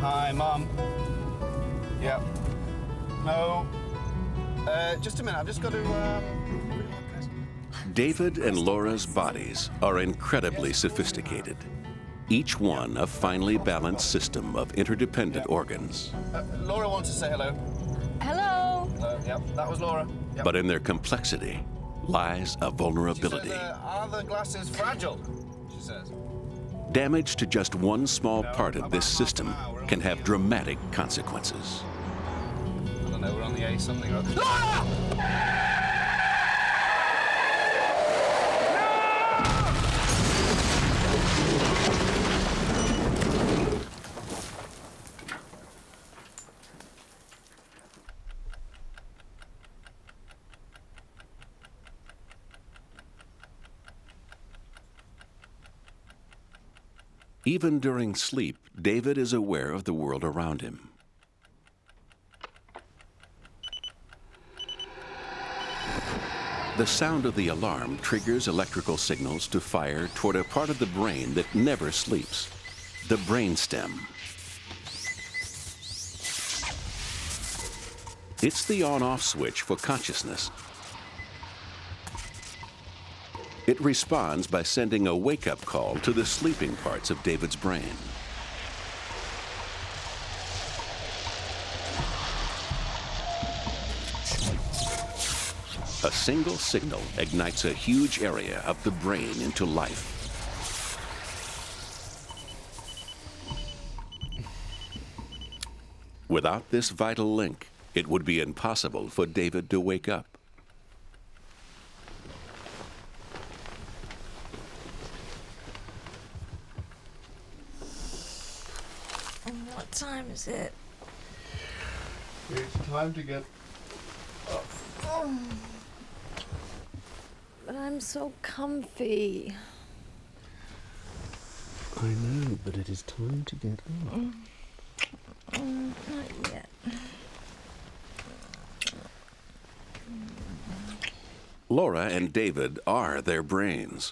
Hi, Mum. Yep. No. Just a minute, I've just got to, David and Laura's bodies are incredibly sophisticated, each one a finely balanced system of interdependent organs. Laura wants to say hello. Hello. Hello, yep, that was Laura. Yep. But in their complexity lies a vulnerability. She said, are the glasses fragile? She says. Damage to just one small part of this system can have dramatic consequences. I don't know, we're on the A something or other. Laura! Even during sleep, David is aware of the world around him. The sound of the alarm triggers electrical signals to fire toward a part of the brain that never sleeps, the brainstem. It's the on-off switch for consciousness. It responds by sending a wake-up call to the sleeping parts of David's brain. A single signal ignites a huge area of the brain into life. Without this vital link, it would be impossible for David to wake up. What time is it? It's time to get up. But I'm so comfy. I know, but it is time to get up. Not yet. Laura and David are their brains.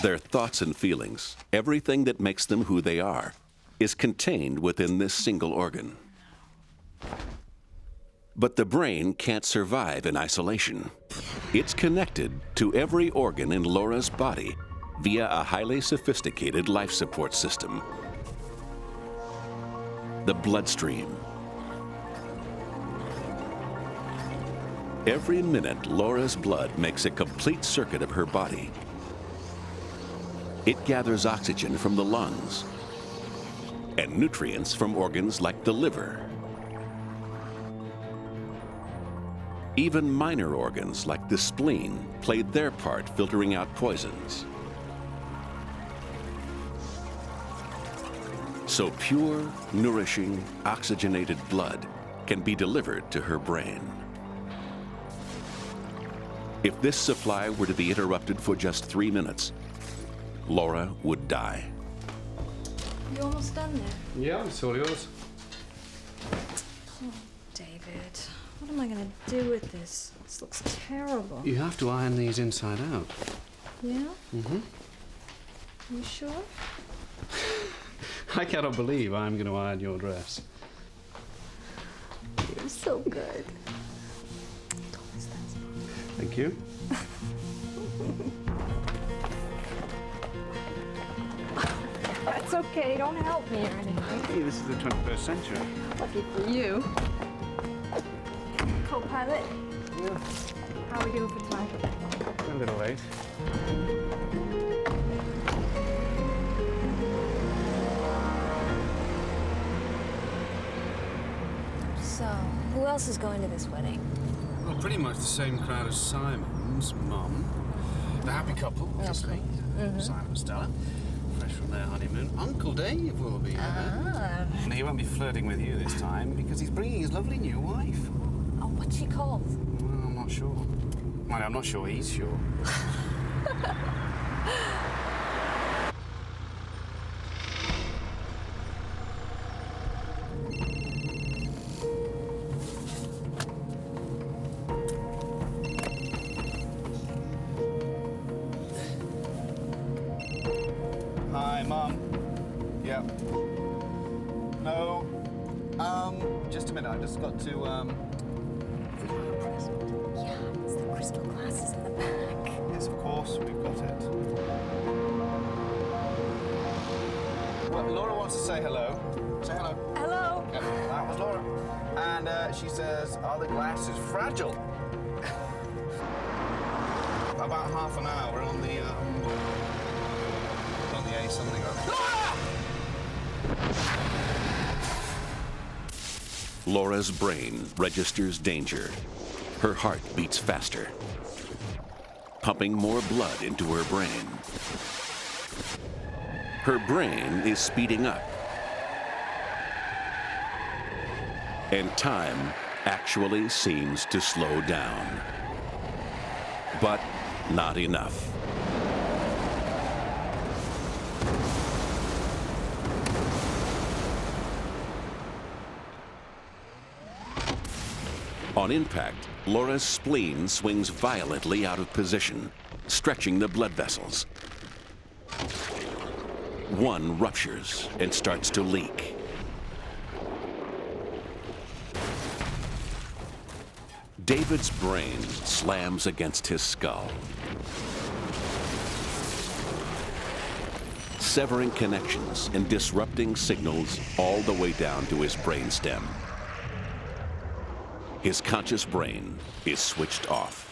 Their thoughts and feelings, everything that makes them who they are, is contained within this single organ. But the brain can't survive in isolation. It's connected to every organ in Laura's body via a highly sophisticated life support system, the bloodstream. Every minute, Laura's blood makes a complete circuit of her body. It gathers oxygen from the lungs and nutrients from organs like the liver. Even minor organs like the spleen played their part filtering out poisons. So pure, nourishing, oxygenated blood can be delivered to her brain. If this supply were to be interrupted for just 3 minutes, Laura would die. You almost done there? Yeah, it's all yours. Oh, David, what am I going to do with this? This looks terrible. You have to iron these inside out. Yeah? Mm-hmm. You sure? I cannot believe I'm going to iron your dress. You're so good. Thank you. That's okay. Don't help me or anything. Hey, this is the 21st century. Lucky for you. Co-pilot, Yeah, how are we doing for time? a little late. So, who else is going to this wedding? Well, pretty much the same crowd as Simon's mum. The happy couple, obviously. Simon and Stella. Fresh from their honeymoon. Uncle Dave will be there. And he won't be flirting with you this time because he's bringing his lovely new wife. Oh, what's she called? Well, I'm not sure. Well, I'm not sure he's sure. Hi, Mum. Yeah. No. Just a minute. I just got to, Yeah, it's the crystal glasses in the back. Yes, of course, we've got it. Well, Laura wants to say hello. Say hello. Hello. Yep, that was Laura. And she says, are the glasses fragile? About half an hour. We're on the A something or other. Laura's brain registers danger. Her heart beats faster, pumping more blood into her brain. Her brain is speeding up. And time actually seems to slow down. But not enough. On impact, Laura's spleen swings violently out of position, stretching the blood vessels. One ruptures and starts to leak. David's brain slams against his skull, severing connections and disrupting signals all the way down to his brainstem. His conscious brain is switched off.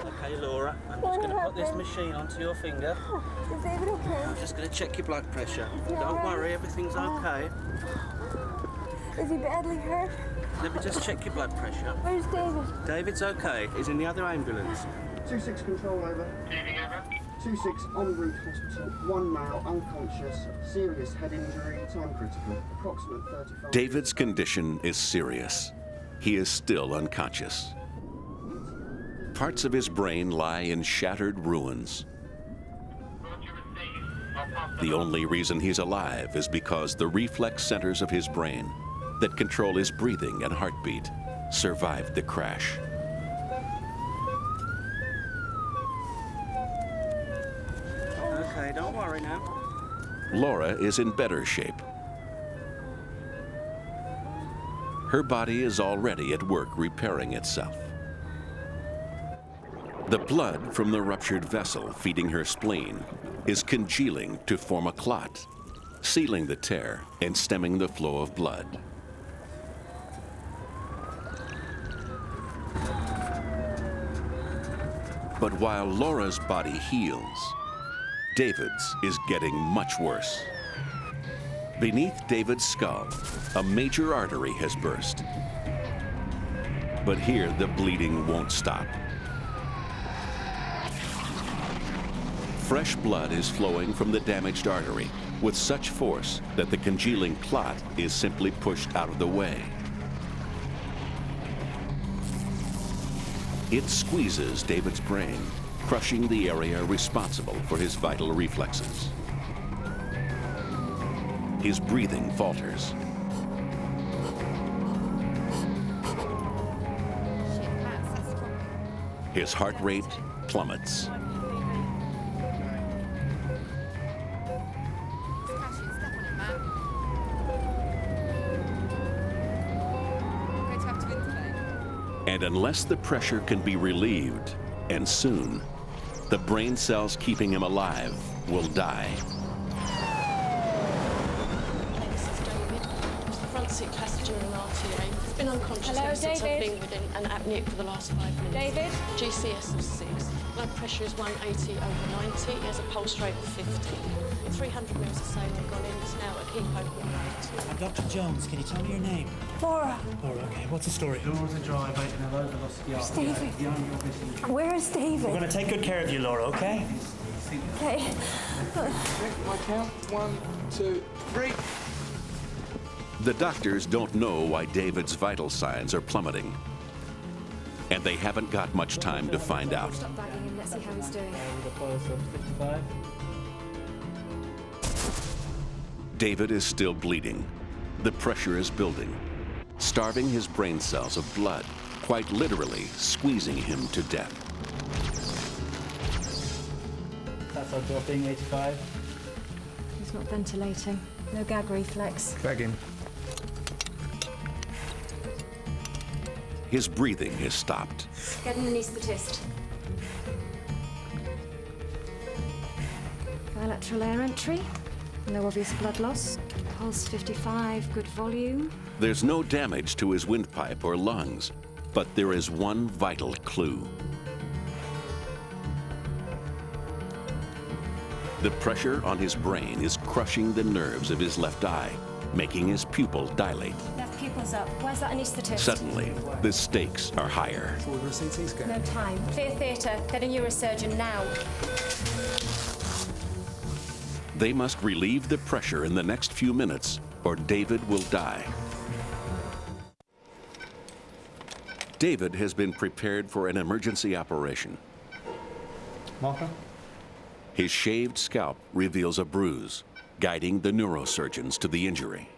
Okay, Laura, I'm just going to put this machine onto your finger. Is David okay? I'm just going to check your blood pressure. Don't worry, everything's okay. Is he badly hurt? Let me just check your blood pressure. Where's David? David's okay. He's in the other ambulance. 2-6 control over. 2-6 en route hospital. 1 male unconscious, serious head injury, time critical, approximate 35. David's condition is serious. He is still unconscious. Parts of his brain lie in shattered ruins. The only reason he's alive is because the reflex centers of his brain that control his breathing and heartbeat survived the crash. Okay, don't worry now. Laura is in better shape. Her body is already at work repairing itself. The blood from the ruptured vessel feeding her spleen is congealing to form a clot, sealing the tear and stemming the flow of blood. But while Laura's body heals, David's is getting much worse. Beneath David's skull, a major artery has burst. But here the bleeding won't stop. Fresh blood is flowing from the damaged artery with such force that the congealing clot is simply pushed out of the way. It squeezes David's brain, crushing the area responsible for his vital reflexes. His breathing falters. His heart rate plummets. And unless the pressure can be relieved, and soon, the brain cells keeping him alive will die. This is David. He's the front seat passenger in an RTA. He's been unconscious ever since I've been with him and apneic for the last 5 minutes. David? GCS of 6. Blood pressure is 180/90. He has a pulse rate of 50. 300 mils of saline gone in. He's now at hypoventilation. I'm Dr. Jones. Can you tell me your name? Laura. Laura, okay. What's the story? Laura's a driver in a low velocity David? Where is David? We're going to take good care of you, Laura, okay? Okay. My count. 1, 2, 3. The doctors don't know why David's vital signs are plummeting. and they haven't got much time to find out. Stop bagging him. Let's see how he's doing. David is still bleeding. The pressure is building, starving his brain cells of blood, quite literally squeezing him to death. That's our dropping, 85. He's not ventilating. No gag reflex. Bag him. His breathing has stopped. Get an anaesthetist. Bilateral air entry. No obvious blood loss. Pulse 55, good volume. There's no damage to his windpipe or lungs, but there is one vital clue. The pressure on his brain is crushing the nerves of his left eye, making his pupil dilate. Left pupil's up. Where's that anaesthetist? Suddenly, the stakes are higher. No time. Clear theatre. Get a neurosurgeon now. They must relieve the pressure in the next few minutes, or David will die. David has been prepared for an emergency operation. Marker? His shaved scalp reveals a bruise, guiding the neurosurgeons to the injury.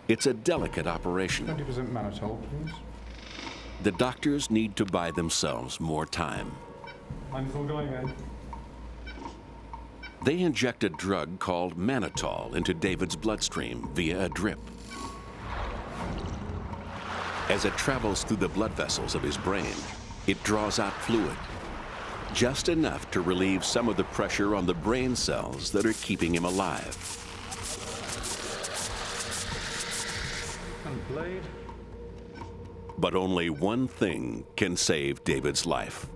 It's a delicate operation. 20% mannitol, please. The doctors need to buy themselves more time. I'm still going in. They inject a drug called mannitol into David's bloodstream via a drip. As it travels through the blood vessels of his brain, it draws out fluid, just enough to relieve some of the pressure on the brain cells that are keeping him alive. And blade. But only one thing can save David's life.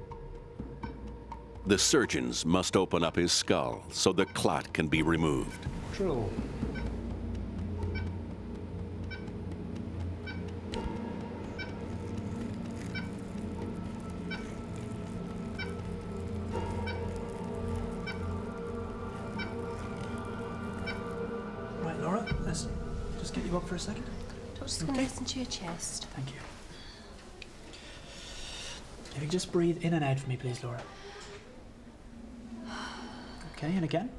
The surgeons must open up his skull so the clot can be removed. Drill. Right, Laura, let's just get you up for a second. Doctor's going to listen to your chest. Thank you. If you could just breathe in and out for me, please, Laura. Okay, and again.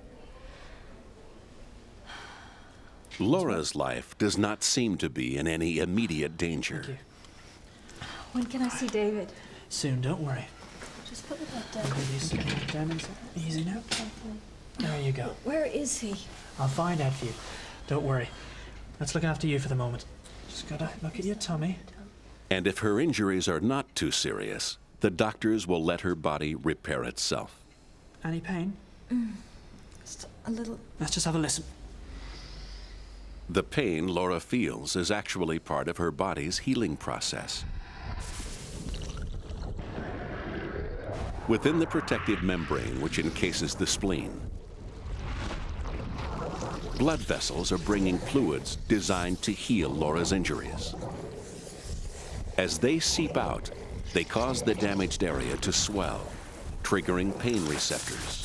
Laura's life does not seem to be in any immediate danger. Thank you. When can I see David? Soon, don't worry. Just put the blood down. Okay, these down inside. Easy now. There you go. Where is he? I'll find out for you. Don't worry. Let's look after you for the moment. Just gotta look at your tummy. And if her injuries are not too serious, the doctors will let her body repair itself. Any pain? Just a little. Let's just have a listen. The pain Laura feels is actually part of her body's healing process. Within the protective membrane which encases the spleen, blood vessels are bringing fluids designed to heal Laura's injuries. As they seep out, they cause the damaged area to swell, triggering pain receptors.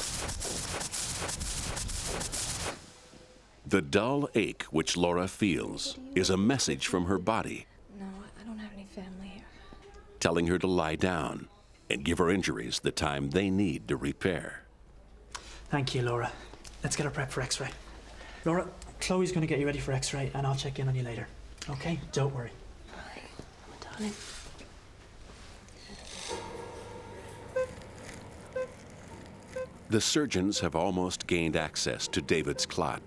The dull ache which Laura feels is a message from her body No, I don't have any family here. telling her to lie down and give her injuries the time they need to repair. Thank you, Laura. Let's get her prep for X-ray. Laura, Chloe's gonna get you ready for X-ray, and I'll check in on you later. Okay? Don't worry. Darling. The surgeons have almost gained access to David's clot.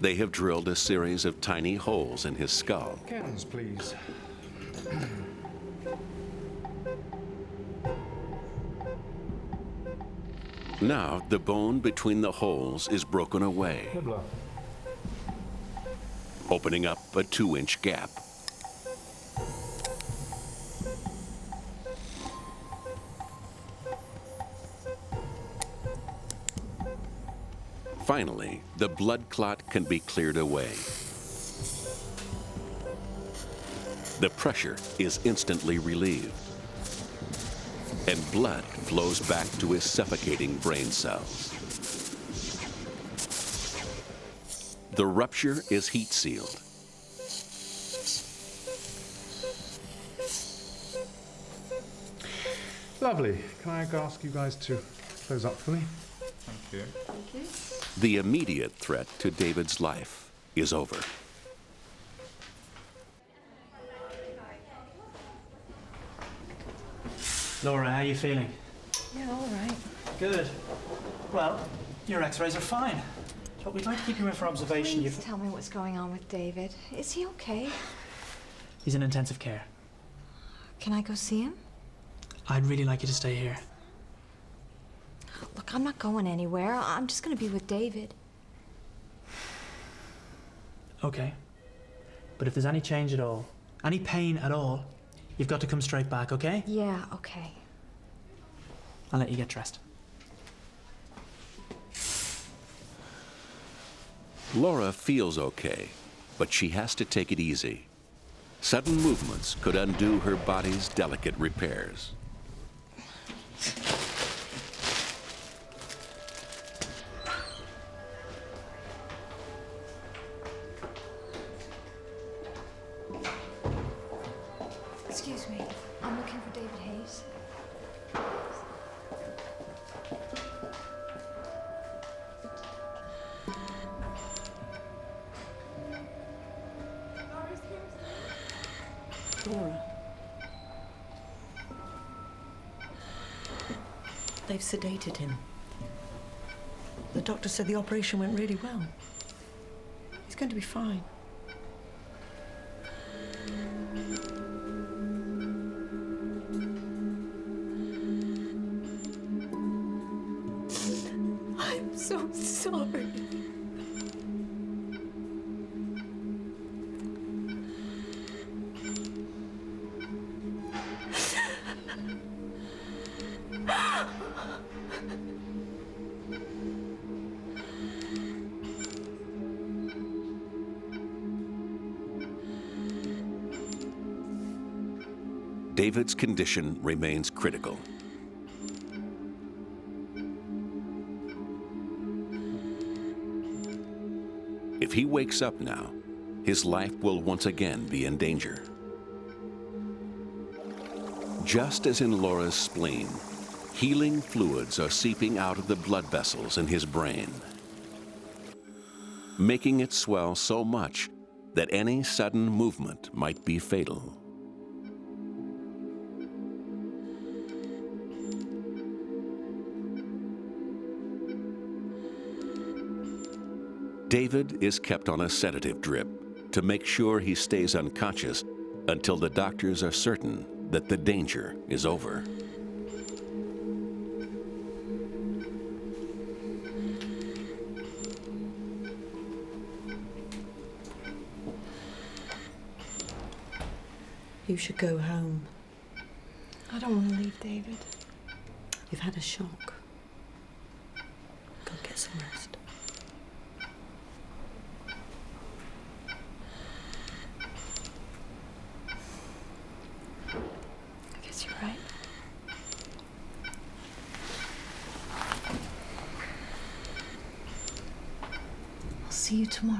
They have drilled a series of tiny holes in his skull. Cans, please. Now, the bone between the holes is broken away, Nibbler. opening up a 2-inch gap. Finally, the blood clot can be cleared away. The pressure is instantly relieved, and blood flows back to his suffocating brain cells. The rupture is heat sealed, Lovely. Can I ask you guys to close up for me? Thank you. Thank you. The immediate threat to David's life is over. Laura, how are you feeling? Yeah, all right. Good. Well, your x-rays are fine. But we'd like to keep you in for observation. Please tell me what's going on with David. Is he okay? He's in intensive care. Can I go see him? I'd really like you to stay here. Look, I'm not going anywhere. I'm just going to be with David. Okay. But if there's any change at all, any pain at all, you've got to come straight back, okay? Yeah, okay. I'll let you get dressed. Laura feels okay, but she has to take it easy. Sudden movements could undo her body's delicate repairs. Excuse me. I'm looking for David Hayes. Laura. They've sedated him. The doctor said the operation went really well. He's going to be fine. I'm so sorry. David's condition remains critical. If he wakes up now, his life will once again be in danger. Just as in Laura's spleen, healing fluids are seeping out of the blood vessels in his brain, making it swell so much that any sudden movement might be fatal. David is kept on a sedative drip to make sure he stays unconscious until the doctors are certain that the danger is over. You should go home. I don't want to leave David. You've had a shock. Go get some rest. I guess you're right. I'll see you tomorrow.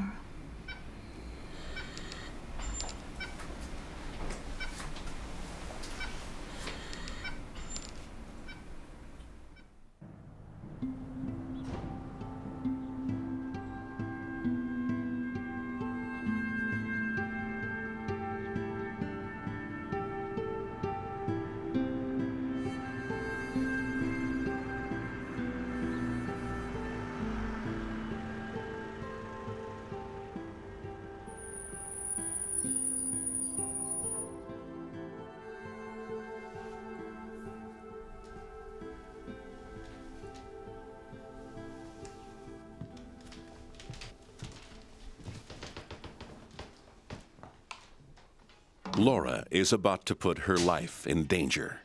Laura is about to put her life in danger.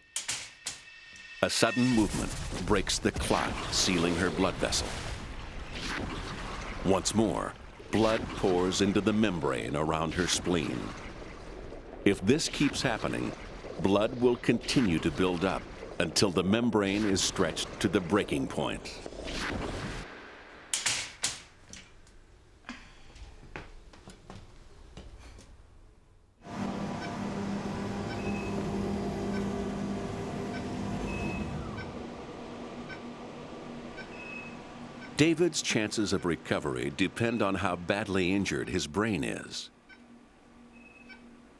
A sudden movement breaks the clot sealing her blood vessel. Once more, blood pours into the membrane around her spleen. If this keeps happening, blood will continue to build up until the membrane is stretched to the breaking point. David's chances of recovery depend on how badly injured his brain is.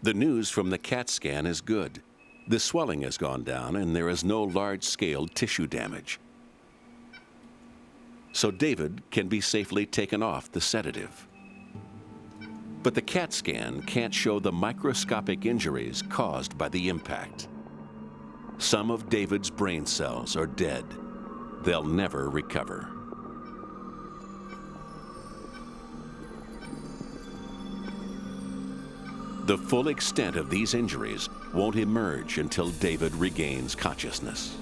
The news from the CAT scan is good. The swelling has gone down and there is no large-scale tissue damage. So David can be safely taken off the sedative. But the CAT scan can't show the microscopic injuries caused by the impact. Some of David's brain cells are dead. They'll never recover. The full extent of these injuries won't emerge until David regains consciousness.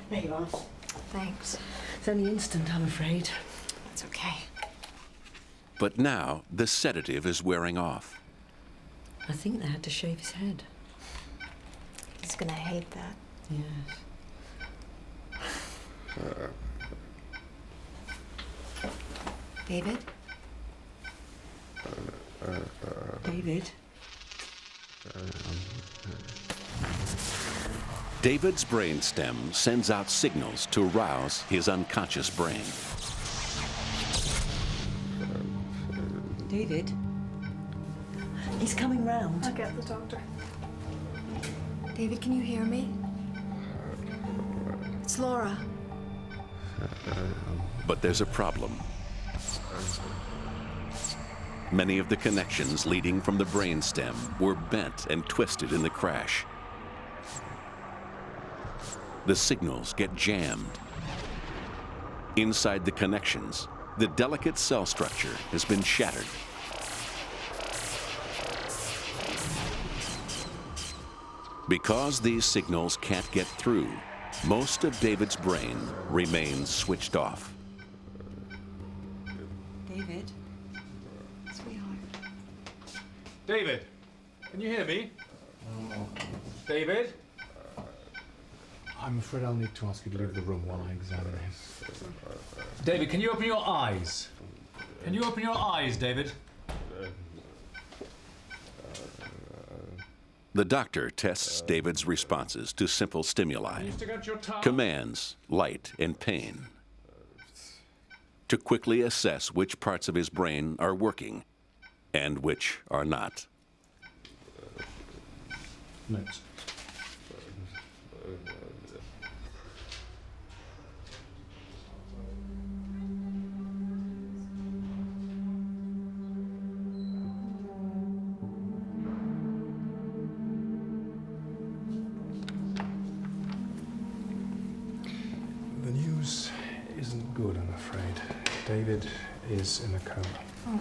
There you are. Thanks. It's only instant, I'm afraid. It's okay. But now the sedative is wearing off. I think they had to shave his head. He's gonna hate that. Yes. David? David? David's brainstem sends out signals to rouse his unconscious brain. David? He's coming round. I'll get the doctor. David, can you hear me? It's Laura. But there's a problem. Many of the connections leading from the brainstem were bent and twisted in the crash. The signals get jammed. Inside the connections, the delicate cell structure has been shattered. Because these signals can't get through, most of David's brain remains switched off. David? Sweetheart. David, can you hear me? David? I'm afraid I'll need to ask you to leave the room while I examine him. David, can you open your eyes? Can you open your eyes, David? The doctor tests David's responses to simple stimuli, commands, light, and pain, to quickly assess which parts of his brain are working and which are not. Next. The news isn't good, I'm afraid. David is in a coma. Oh,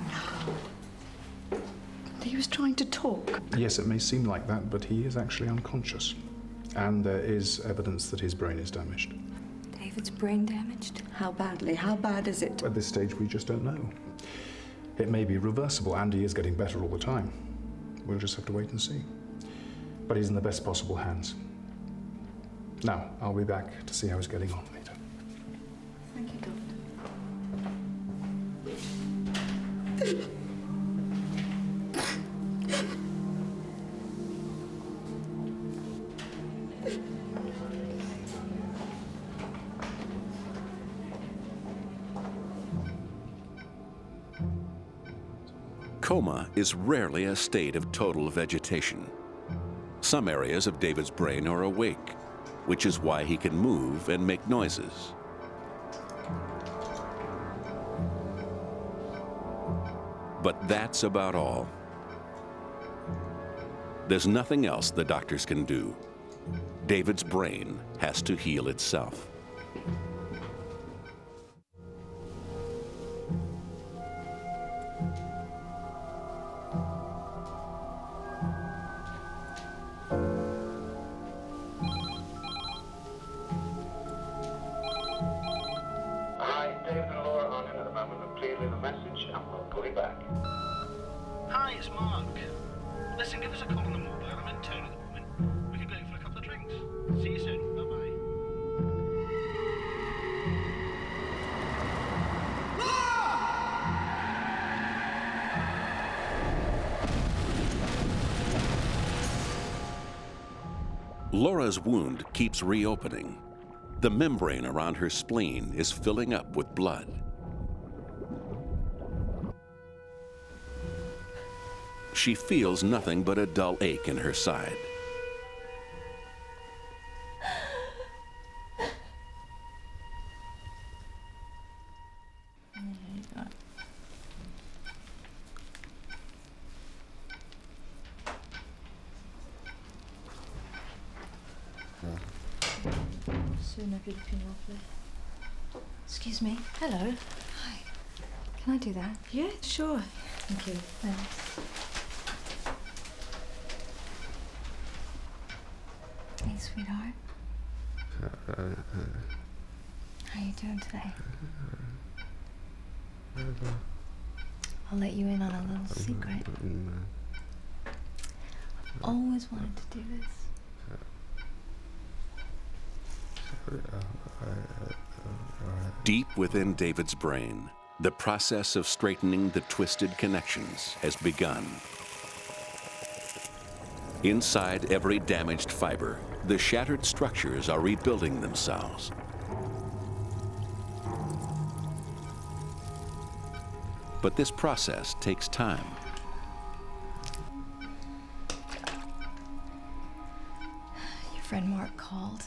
God. He was trying to talk. Yes, it may seem like that, but he is actually unconscious. And there is evidence that his brain is damaged. David's brain damaged? How badly? How bad is it? At this stage, we just don't know. It may be reversible, and he is getting better all the time. We'll just have to wait and see. But he's in the best possible hands. Now, I'll be back to see how he's getting on later. Thank you, Doctor. Coma is rarely a state of total vegetation. Some areas of David's brain are awake, which is why he can move and make noises. But that's about all. There's nothing else the doctors can do. David's brain has to heal itself. Hi, David and Laura aren't in at the moment, but please leave a message and we'll call you back. Hi, it's Mark. Listen, give us a call on the mobile. I'm in town at the moment. We can go for a couple of drinks. See you soon. Bye-bye. Laura's wound keeps reopening. The membrane around her spleen is filling up with blood. She feels nothing but a dull ache in her side. Excuse me. Hello. Hi. Can I do that? Yeah, sure. Thank you. Thanks. Hey, sweetheart. How you doing today? I'll let you in on a little secret. I've always wanted to do this. Deep within David's brain, the process of straightening the twisted connections has begun. Inside every damaged fiber, the shattered structures are rebuilding themselves. But this process takes time. Your friend Mark called.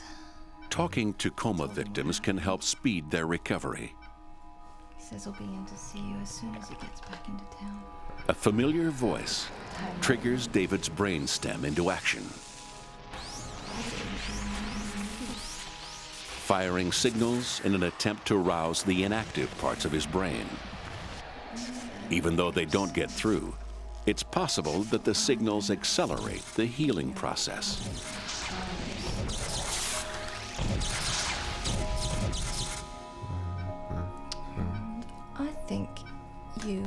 Talking to coma victims can help speed their recovery. He says he'll be in to see you as soon as he gets back into town. A familiar voice triggers David's brainstem into action, firing signals in an attempt to rouse the inactive parts of his brain. Even though they don't get through, it's possible that the signals accelerate the healing process. I think you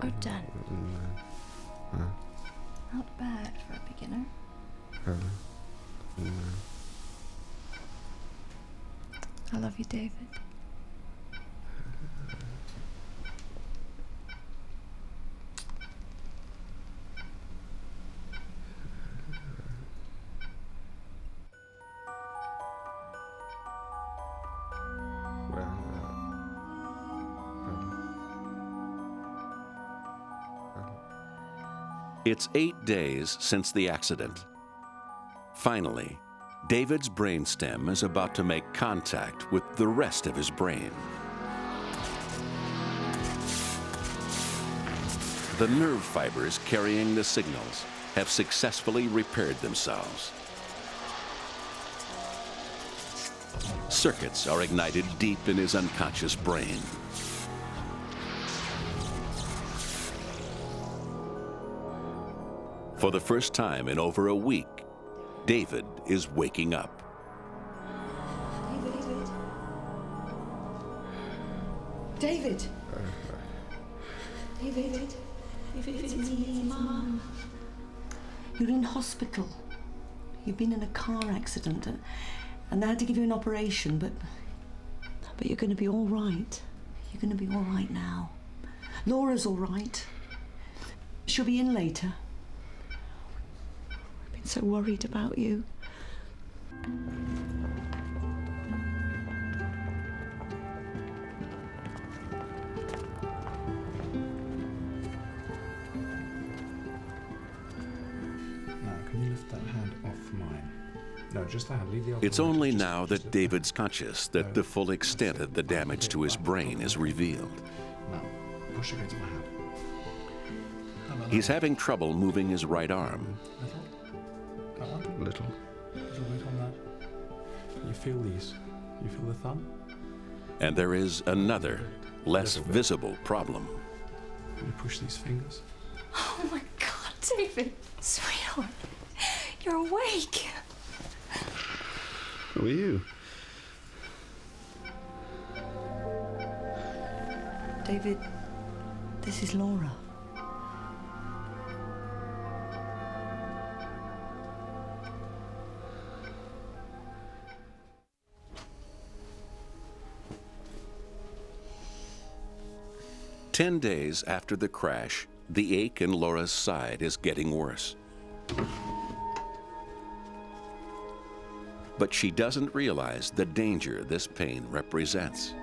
are done. Not bad for a beginner. I love you, David. It's 8 days since the accident. Finally, David's brainstem is about to make contact with the rest of his brain. The nerve fibers carrying the signals have successfully repaired themselves. Circuits are ignited deep in his unconscious brain. For the first time in over a week, David is waking up. David! David! It's me, Mum. You're in hospital. You've been in a car accident and they had to give you an operation, but you're going to be all right. You're going to be all right now. Laura's all right. She'll be in later. So worried about you. Now, can you lift that hand off mine? No, just that hand. Leave the other It's only now that David's conscious that the full extent of the damage to his brain is revealed. Now, push against my hand. He's having trouble moving his right arm. Little weight on that. You feel these? You feel the thumb? And there is another, less visible problem. Can you push these fingers? Oh my God, David, sweetheart, you're awake. Who are you? David, this is Laura. "10 days after the crash, the ache in Laura's side is getting worse. But she doesn't realize the danger this pain represents.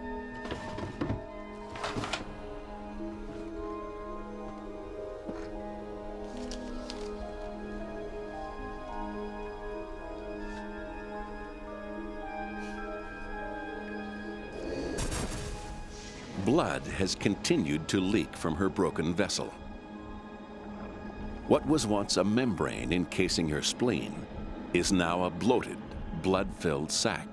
Blood has continued to leak from her broken vessel. What was once a membrane encasing her spleen is now a bloated, blood-filled sac.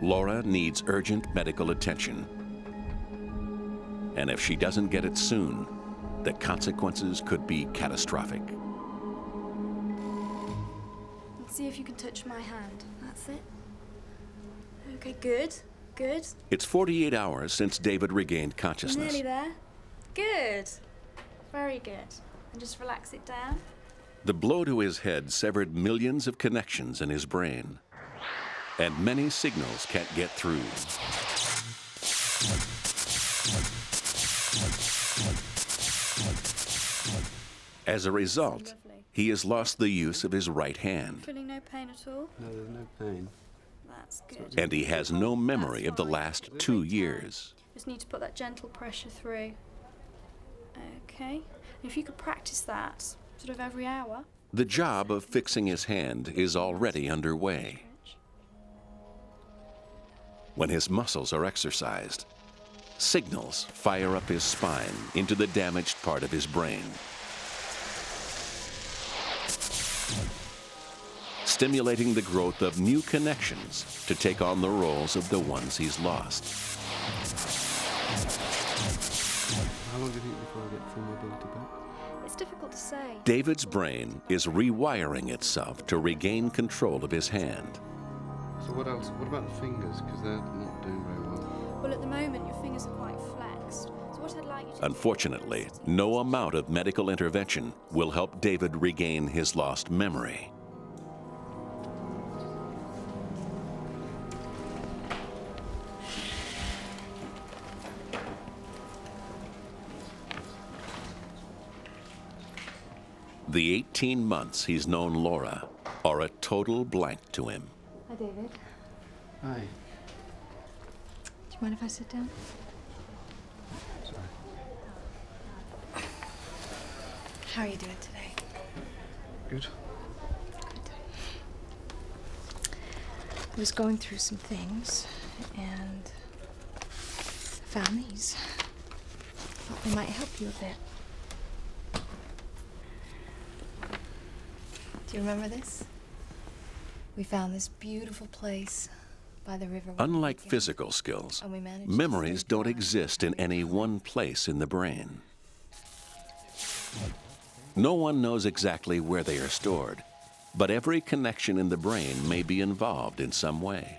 Laura needs urgent medical attention. And if she doesn't get it soon, the consequences could be catastrophic. Let's see if you can touch my hand. That's it. Okay, good, good. It's 48 hours since David regained consciousness. Nearly there. Good. Very good. And just relax it down. The blow to his head severed millions of connections in his brain, and many signals can't get through. As a result, he has lost the use of his right hand. Feeling no pain at all? No, there's no pain. That's good. And he has no memory of the last 2 years. Just need to put that gentle pressure through. Okay. If you could practice that sort of every hour. The job of fixing his hand is already underway. When his muscles are exercised, signals fire up his spine into the damaged part of his brain. Stimulating the growth of new connections to take on the roles of the ones he's lost. How long do you think before I get full mobility back? It's difficult to say. David's brain is rewiring itself to regain control of his hand. So what else? What about the fingers? Because they're not doing very well. Well, at the moment, your fingers are quite flexed. So what I'd like you to Unfortunately, no amount of medical intervention will help David regain his lost memory. The 18 months he's known Laura are a total blank to him. Hi, David. Hi. Do you mind if I sit down? Sorry. How are you doing today? Good. I was going through some things and found these. Thought they might help you a bit. Do you remember this? We found this beautiful place by the river. Unlike physical skills, memories don't exist in any one place in the brain. No one knows exactly where they are stored, but every connection in the brain may be involved in some way.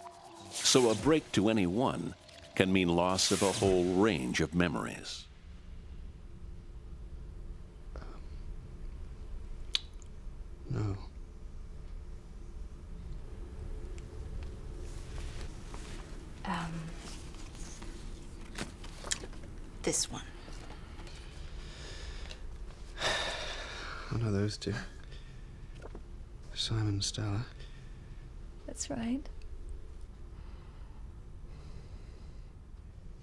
So a break to any one can mean loss of a whole range of memories. No. This one. I know those two. Simon and Stella. That's right.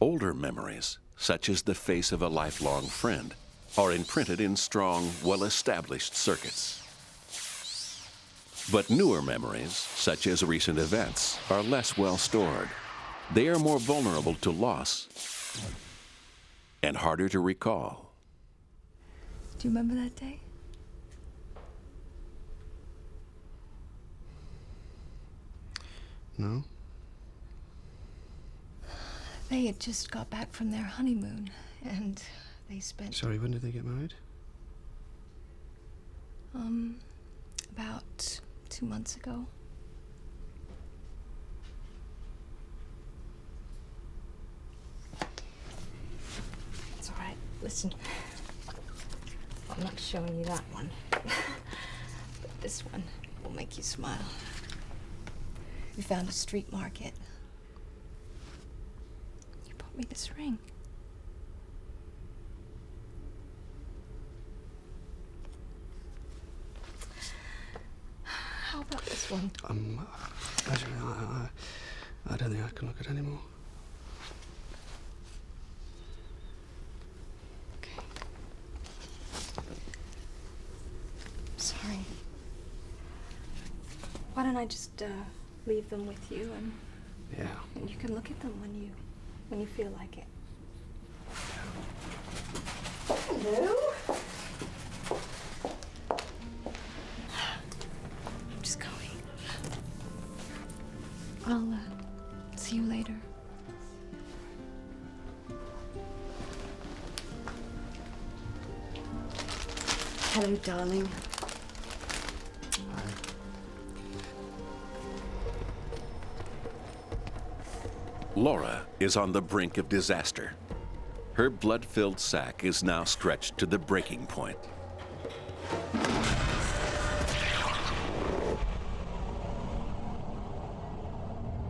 Older memories, such as the face of a lifelong friend, are imprinted in strong, well-established circuits. But newer memories, such as recent events, are less well stored. They are more vulnerable to loss and harder to recall. Do you remember that day? No? They had just got back from their honeymoon, and they spent... Sorry, when did they get married? About 2 months ago. It's all right. Listen, I'm not showing you that one, but this one will make you smile. We found a street market. You bought me this ring. this one? Actually, I don't think I can look at any more. Okay. Sorry. Why don't I just leave them with you and you can look at them when you feel like it. Hello? I'm just going. I'll see you later. Hello, darling. Laura is on the brink of disaster. Her blood-filled sac is now stretched to the breaking point.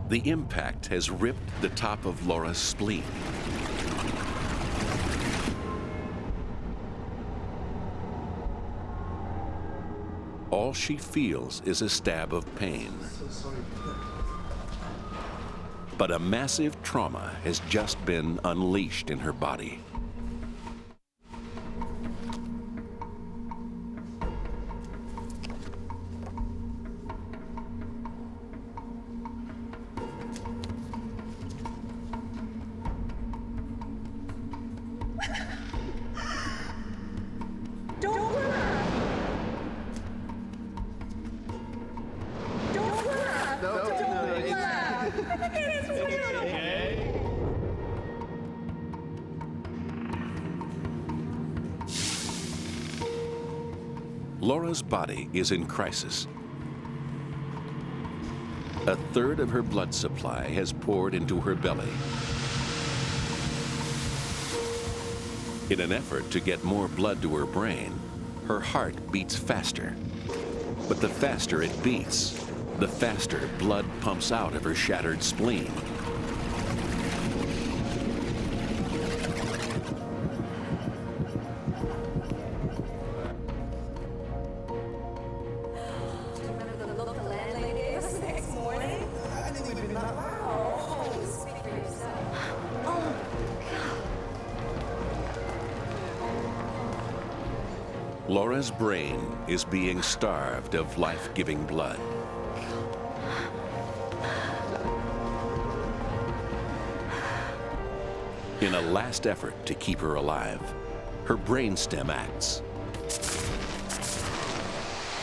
The impact has ripped the top of Laura's spleen. All she feels is a stab of pain. But a massive trauma has just been unleashed in her body. Laura's body is in crisis. A third of her blood supply has poured into her belly. In an effort to get more blood to her brain, her heart beats faster. But the faster it beats, the faster blood pumps out of her shattered spleen. Laura's brain is being starved of life-giving blood. In a last effort to keep her alive, her brainstem acts.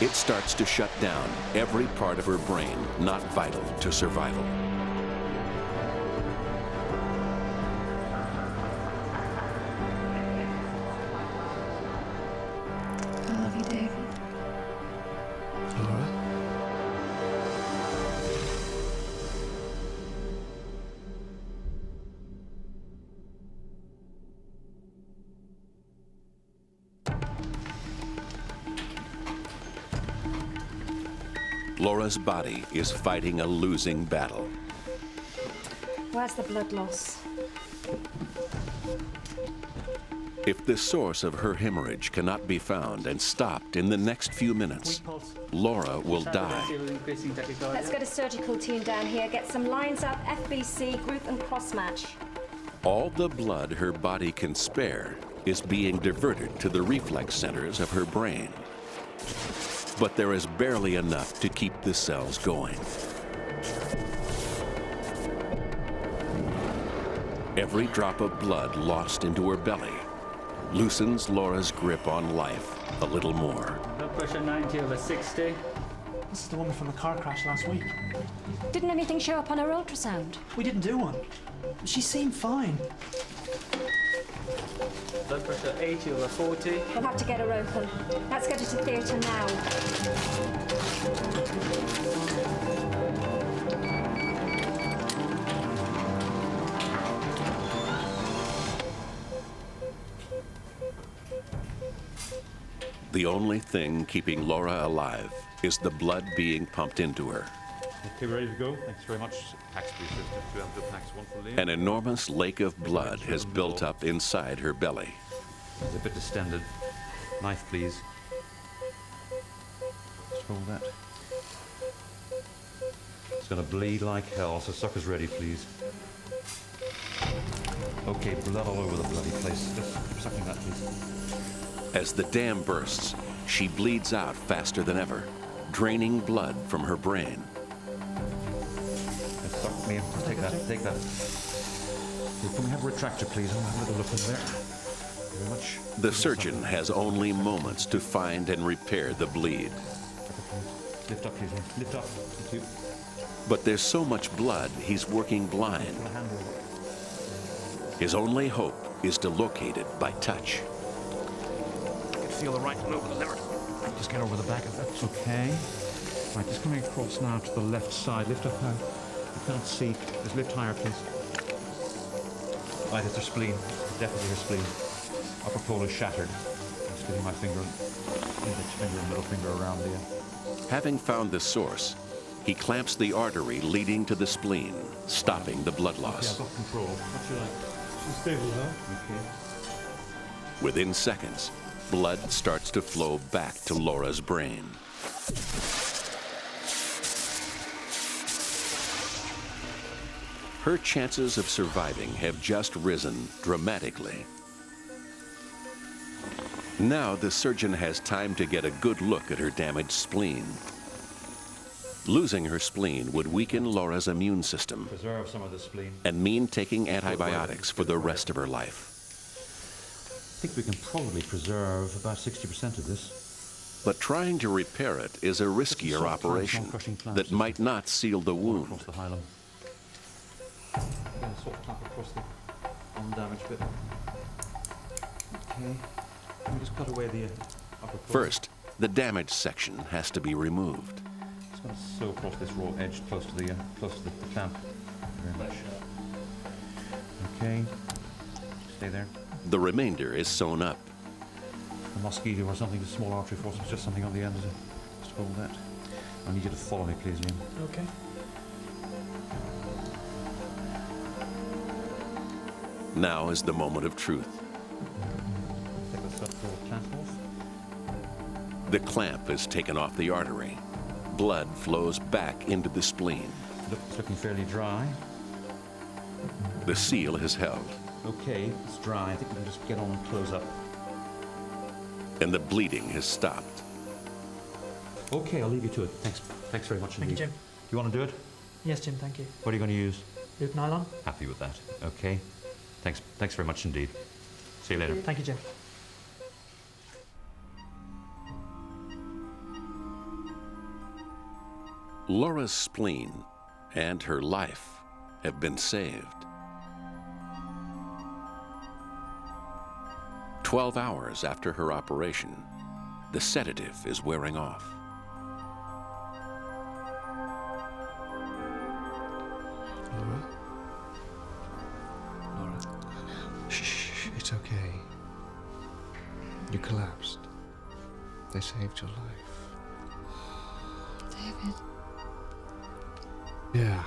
It starts to shut down every part of her brain not vital to survival. I love you, David. Laura? Laura's body is fighting a losing battle. Where's the blood loss? If the source of her hemorrhage cannot be found and stopped in the next few minutes, Laura will die. Let's get a surgical team down here, get some lines up, FBC, group and cross match. All the blood her body can spare is being diverted to the reflex centers of her brain. But there is barely enough to keep the cells going. Every drop of blood lost into her belly loosens Laura's grip on life a little more. Blood pressure 90/60. This is the woman from the car crash last week. Didn't anything show up on her ultrasound? We didn't do one. She seemed fine. Blood pressure 80/40. We'll have to get her open. Let's get her to theatre now. The only thing keeping Laura alive is the blood being pumped into her. Okay, ready to go. Thanks very much. Pax, please, 200 pax, one for Liam. An enormous lake of blood has built up inside her belly. It's a bit distended. Knife, please. Just hold that. It's going to bleed like hell, so suckers ready, please. Okay, blood all over the bloody place. Just sucking that, please. As the dam bursts, she bleeds out faster than ever, draining blood from her brain. Suck me in. Take that. Take that. Okay, can we have a retractor, please? I'll have a little look in there. Thank you very much. The surgeon has only moments to find and repair the bleed. Lift up, please. Lift up. Thank you. But there's so much blood, he's working blind. His only hope is to locate it by touch. I can feel the right one over the liver. Just get over the back of that. Okay. Right, just coming across now to the left side. Lift up now. You can't see. Just lift higher, please. Right, it's her spleen. Definitely her spleen. Upper pole is shattered. I'm just getting my finger, index finger and middle finger around there. Having found the source, he clamps the artery leading to the spleen, stopping the blood loss. Okay, I've got control. What you like? She's stable, huh? Okay. Within seconds, blood starts to flow back to Laura's brain. Her chances of surviving have just risen dramatically. Now the surgeon has time to get a good look at her damaged spleen. Losing her spleen would weaken Laura's immune system Preserve some of the spleen. and mean taking antibiotics for the rest of her life. I think we can probably preserve about 60% of this. But trying to repair it is a riskier operation that might not seal the wound. Across the hilum. Again, soft tap across the undamaged bit. Okay. Let me just cut away the upper part. First, the damaged section has to be removed. Just going to sew across this raw edge close to the clamp. Very much. Okay. Stay there. The remainder is sewn up. A mosquito or something, just small artery forceps, just something on the end. Just hold that. I need you to follow me, please, Liam. Okay. Now is the moment of truth. Take this up for the clamp off. The clamp is taken off the artery. Blood flows back into the spleen. It's looking fairly dry. The seal is held. Okay, it's dry. I think we can just get on and close up. And the bleeding has stopped. Okay, I'll leave you to it. Thanks. Thanks very much Thank indeed. you, Jim. You want to do it? Yes, Jim, thank you. What are you going to use? Loop nylon. Happy with that. Okay. Thanks very much indeed. See you later. Thank you, Jim. Laura's spleen and her life have been saved. 12 hours after her operation, the sedative is wearing off. Laura? Laura? Shh, it's okay. You collapsed. They saved your life. David. Yeah.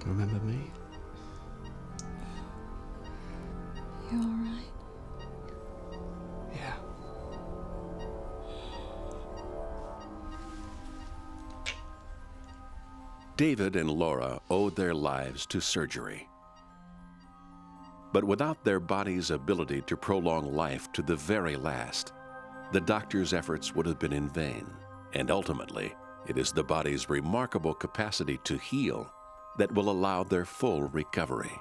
Remember me? You all right? Yeah. David and Laura owed their lives to surgery. But without their body's ability to prolong life to the very last, the doctor's efforts would have been in vain. And ultimately, it is the body's remarkable capacity to heal that will allow their full recovery.